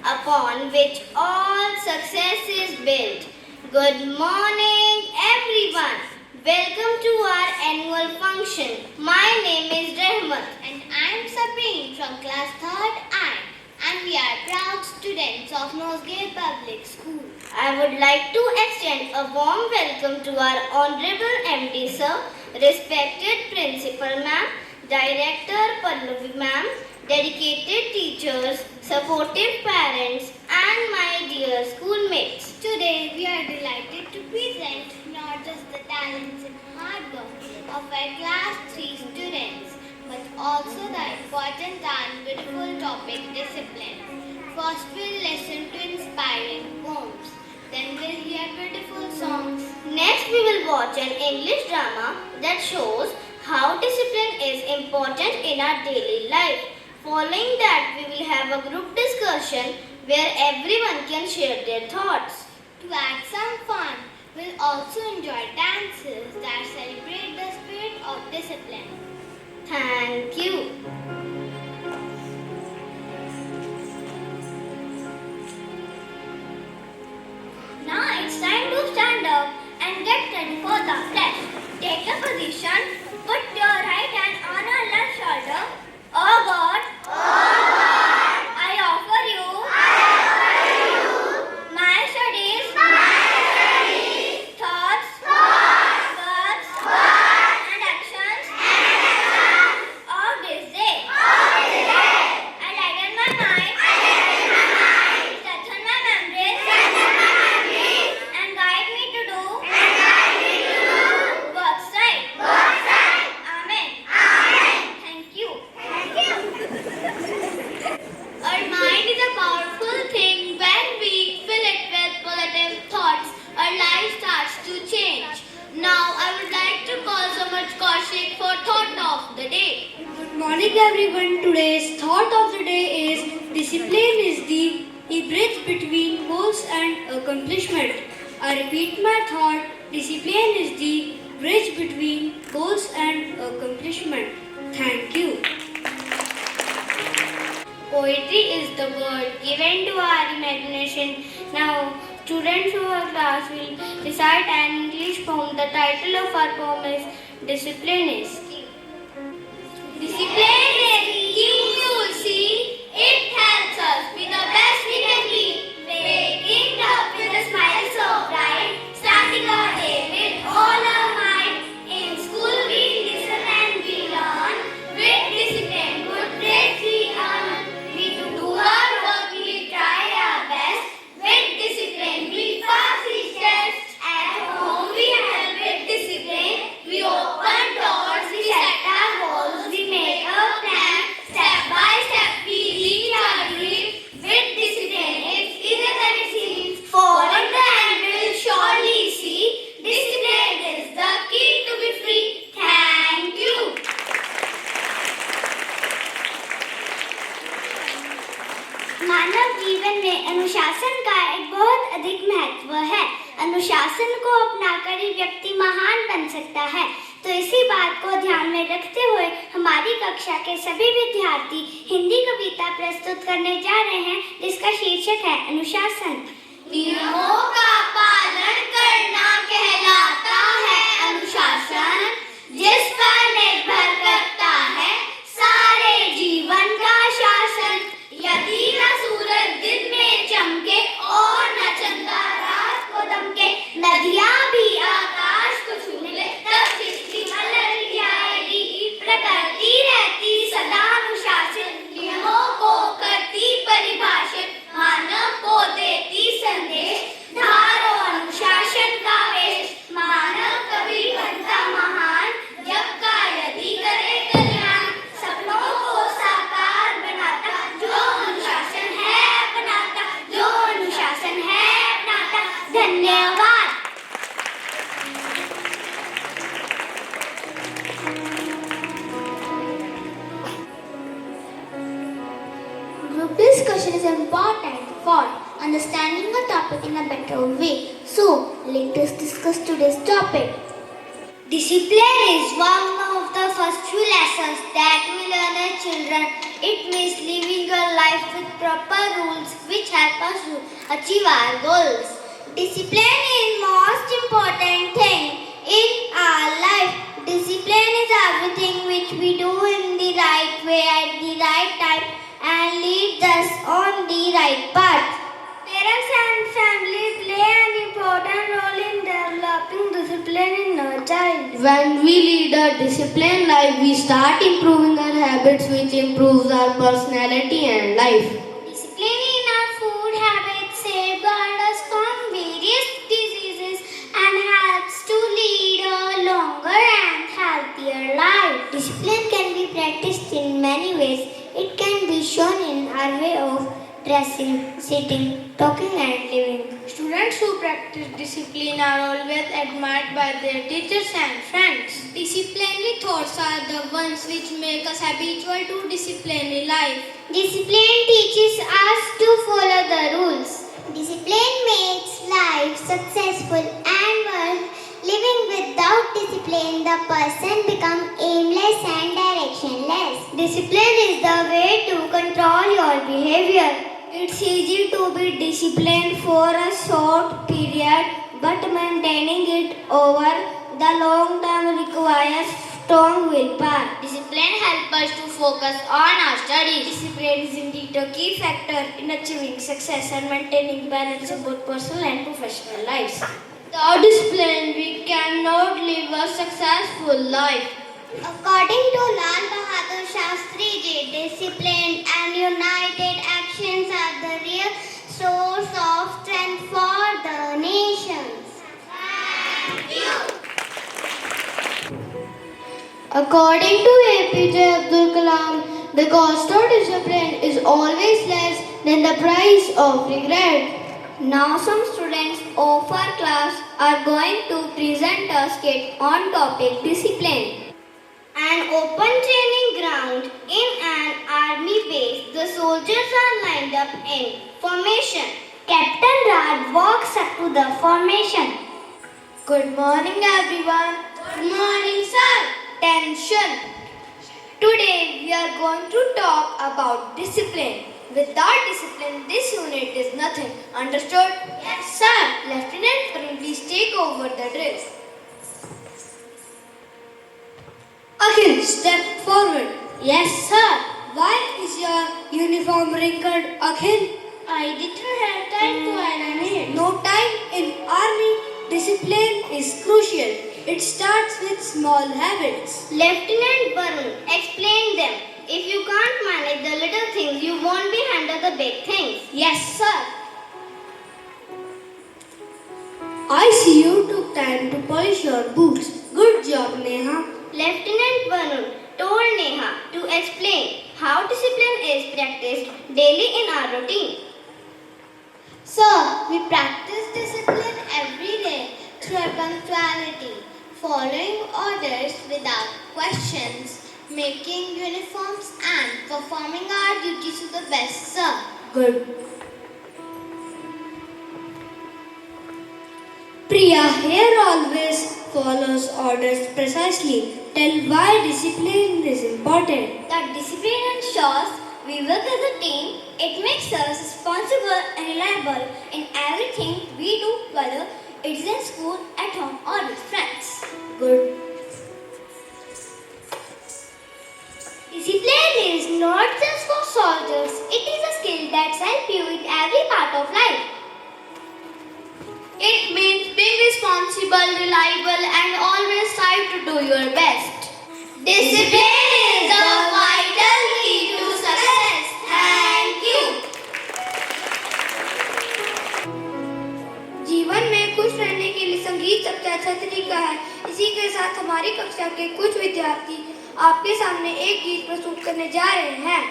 upon which all success is built. Good morning, everyone. Welcome to our annual function. My name is Rehmat and I am Sabreen from class 3rd I, and we are proud students of Nosegay Public School. I would like to extend a warm welcome to our Honorable MD Sir, respected Principal Ma'am, Director Pallavi Ma'am, dedicated teachers, supportive parents, and my dear schoolmates. Today we are delighted to present not just the talents and hard work of our class 3 students, but also the important and beautiful topic discipline. First we'll listen to inspiring poems. Then we'll hear beautiful songs. Next we will watch an English drama that shows how discipline is important in our daily life. Following that, we will have a group discussion where everyone can share their thoughts. To add some fun, we'll also enjoy dances that celebrate the spirit of discipline. Thank you. Now it's time to stand up and get ready for the test. Take a position, put your right hand on your left shoulder. Oh God, I offer you my studies, thoughts, words, and actions of this day. I lighten my mind, strengthen my memories, and guide me to do what's right. Amen. Thank you. Our mind is a powerful thing. When we fill it with positive thoughts, our life starts to change. Now I would like to call Samaj Kaushik for thought of the day. Good morning everyone. Today's thought of the day is discipline is the bridge between goals and accomplishment. I repeat my thought. Discipline is the bridge between goals and accomplishment. Thank you. Poetry is the word given to our imagination. Now, students of our class will recite an English poem. The title of our poem is Discipline is. Discipline is key, you will see. It helps us be the best we can be. Waking up with a smile so bright, starting our day with all our might. In school we listen and we learn. With discipline, good grades we earn. We do our work, we try our best. With discipline, we pass each test. At home we help with discipline. We open doors, we set our goals, we make a plan. Step by step we reach our dream. With discipline, it's easier than it seems. Following the hand will surely see. Discipline is the key to be free. Thank you. मानव जीवन में अनुशासन का एक बहुत अधिक महत्व है। अनुशासन को अपनाकर ही व्यक्ति महान बन सकता है। तो इसी बात को ध्यान में रखते हुए हमारी कक्षा के सभी विद्यार्थी हिंदी कविता प्रस्तुत करने जा रहे हैं, जिसका शीर्षक है अनुशासन। नियमों का पालन करना कहलाता है अनुशासन, जिस पर निर्भर करता है सारे जीवन का शासन। यदि न सूरज दिन में चमके और न चंदा रात को दमके, नदियाँ भी आकाश को छू ले, तब सृष्टि मलल जाएगी। प्रकृति रहती सदा अनुशासित, नियमों को करती परिभाषित, मानव को देती संदेश। धारो अनुशासन का वेश, मानव कभी बनता महान, जब का यदि करे कल्याण। सपनों को साकार बनाता जो अनुशासन है अपनाता, जो अनुशासन है अपनाता। धन्यवाद। Group discussion is important for understanding a topic in a better way. So, let us discuss today's topic. Discipline is one of the first few lessons that we learn as children. It means living a life life with proper rules which help us to achieve our goals. Discipline is most important thing in our life. Discipline is everything which we do in the right way at the right time and leads us on the right path. Parents and family play an important role in developing discipline in a child. When we lead a disciplined life, we start improving our habits, which improves our personality and life. Discipline in our food habits safeguards us from various diseases and helps to lead a longer and healthier life. Discipline can be practiced in many ways. It can be shown in our way of dressing, sitting, talking and living. Students who practice discipline are always admired by their teachers and friends. Disciplinary thoughts are the ones which make us habitual to disciplinary life. Discipline teaches us to follow the rules. Discipline makes life successful and while living without discipline, the person becomes aimless and directionless. Discipline is the way to control your behavior. It's easy to be disciplined for a short period, but maintaining it over the long term requires strong willpower. Discipline helps us to focus on our studies. Discipline is indeed a key factor in achieving success and maintaining balance in both personal and professional lives. Without discipline, we cannot live a successful life. According to Lal Bahadur Shastri Ji, disciplined and united actions are the real source of strength for the nations. Thank you. According to APJ Abdul Kalam, the cost of discipline is always less than the price of regret. Now some students of our class are going to present a skit on topic discipline. An open training ground in an army base. The soldiers are lined up in formation. Captain Raj walks up to the formation. Good morning, everyone. Good morning, sir. Attention! Today we are going to talk about discipline. Without discipline, this unit is nothing. Understood? Yes, Sir, Lieutenant, Karim, please take over the drill. Akhil, step forward. Yes, sir. Why is your uniform wrinkled, Akhil? I didn't have time to iron it. No time in army. Discipline is crucial. It starts with small habits. Lieutenant Varun, explain them. If you can't manage the little things, you won't be handle the big things. Yes, sir. I see you took time to polish your boots. Good job, Neha. Lieutenant Varun told Neha to explain how discipline is practiced daily in our routine. Sir, we practice discipline every day through punctuality, following orders without questions, making uniforms and performing our duties to the best, sir. Good. Priya here always follows orders precisely. Tell why discipline is important. That discipline ensures we work as a team. It makes us responsible and reliable in everything we do, whether it's in school, at home, or with friends. Good. Discipline is not just for soldiers. It is a skill that helps you in every part of life. It means being responsible, reliable, and always try to do your best. Discipline is the vital key to success. Thank you. जीवन में खुश रहने के लिए संगीत सबसे अच्छा तरीका है। इसी के साथ हमारी कक्षा के कुछ विद्यार्थी आपके सामने एक गीत प्रस्तुत करने जा रहे हैं।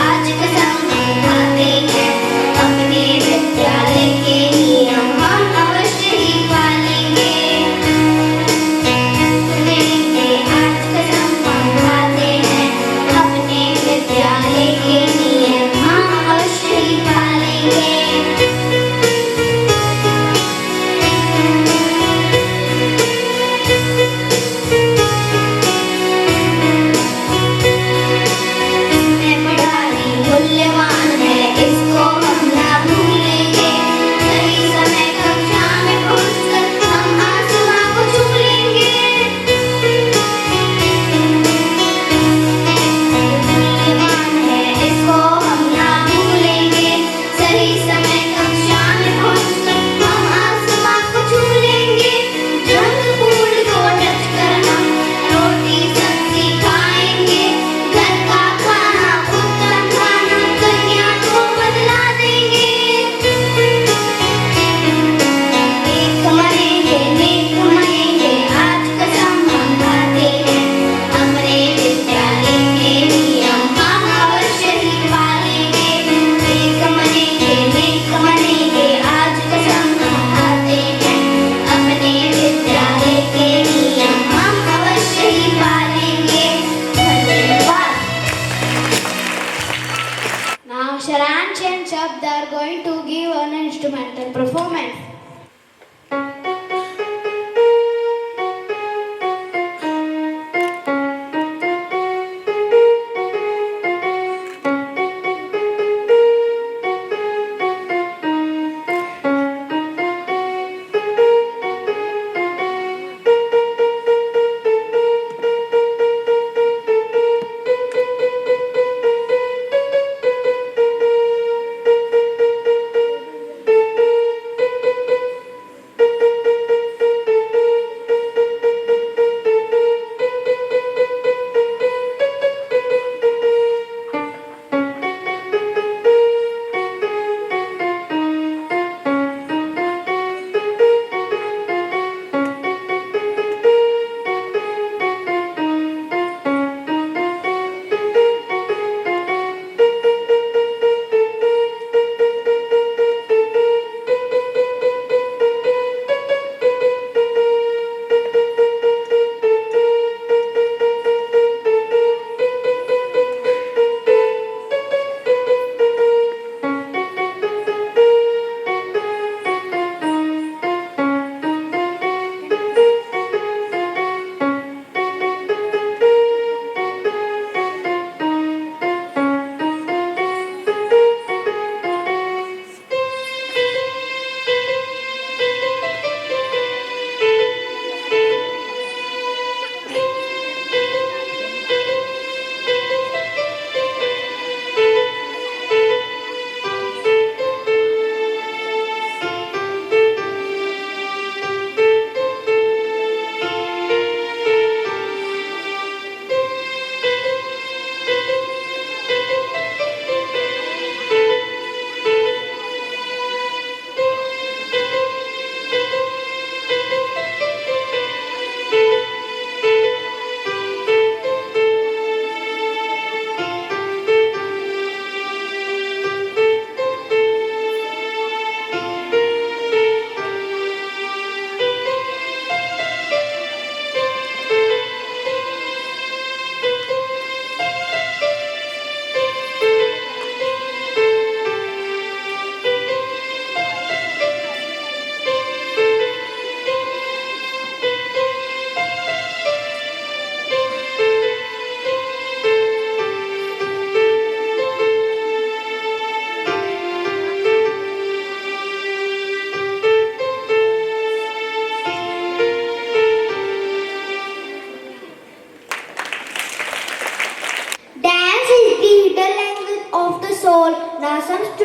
आज कसम खाते हैं अपने विद्यालय के नियम हम अवश्य ही पालेंगे। आज कसम खाते हैं अपने विद्यालय के नियम हम अवश्य ही पालेंगे।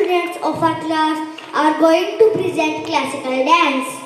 students of our class are going to present classical dance.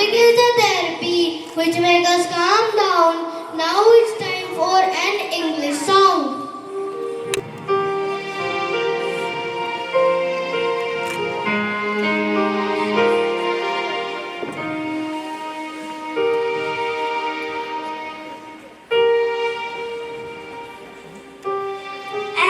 Music is the therapy which makes us calm down. Now it's time for an English song.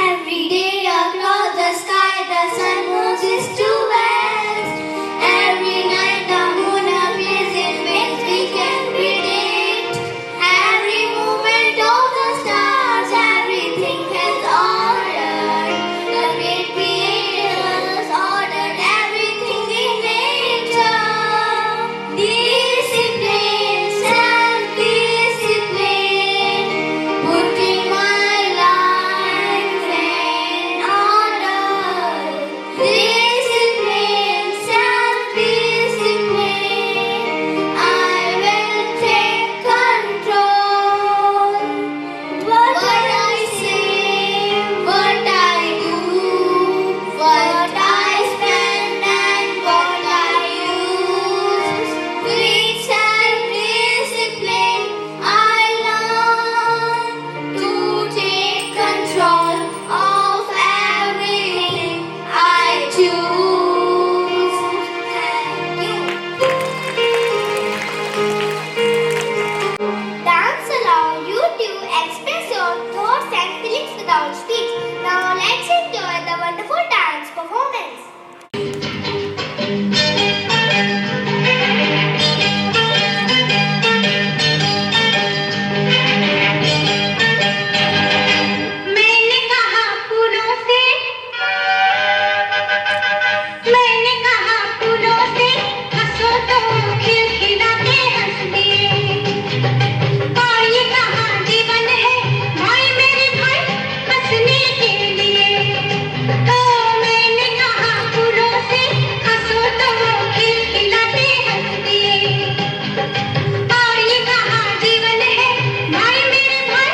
Every day across the sky, the sun moves its two west. Every night the moon appears in ways we can predict. Every movement of the stars, everything has ordered. The great creators ordered everything in nature. Discipline, self-discipline, putting my life in order. Discipline, self-discipline, I will take control. What I say, what I do, what I spend and what I use. With self-discipline, I learn to take control of everything I choose. Dance along, you too express your thoughts and feelings without speech. Now let's enjoy the wonderful dance performance. मैंने कहा फूलों से, मैंने कहा फूलों से, हंसो तो खिलखिलाते हंस दिए। और ये कहा जीवन है भाई मेरे भाई, हंसने के लिए। तो मैंने कहा फूलों से, हंसो तो खिलखिलाते हंस दिए। और ये कहा जीवन है भाई मेरे भाई,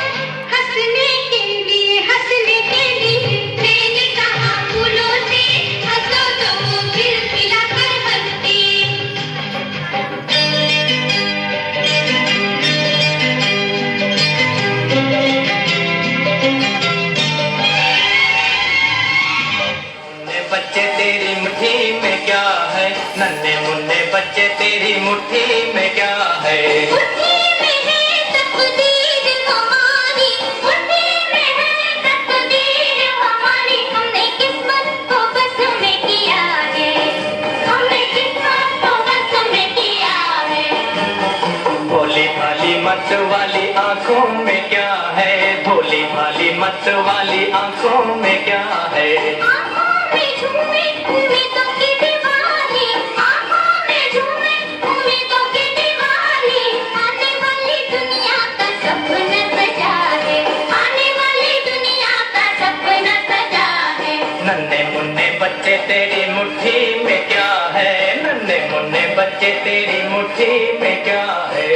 हंसने के लिए, हंसने के लिए। मैंने कहा फूलों से, हंसो तो खिलखिलाकर हंस दिए। मुन्ने बच्चे तेरी मुट्ठी में क्या है, नन्हे मुन्ने बच्चे तेरी मुट्ठी में क्या है। मुट्ठी में है तकदीर हमारी, मुट्ठी में है तकदीर हमारी। हमने किस्मत को बस में किया है, हमने किस्मत को बस में किया है। भोली भाली मत वाली आंखों में क्या है, भोली भाली मत वाली आंखों में क्या है। आँखों में झूमे उम्मीदों की दिवाली, आँखों में झूमे उम्मीदों की दिवाली। आने वाली दुनिया का सपना सजा है, आने वाली दुनिया का सपना सजा है। नन्हे मुन्ने बच्चे तेरी मुट्ठी में क्या है, नन्हे मुन्ने बच्चे तेरी मुट्ठी में क्या है।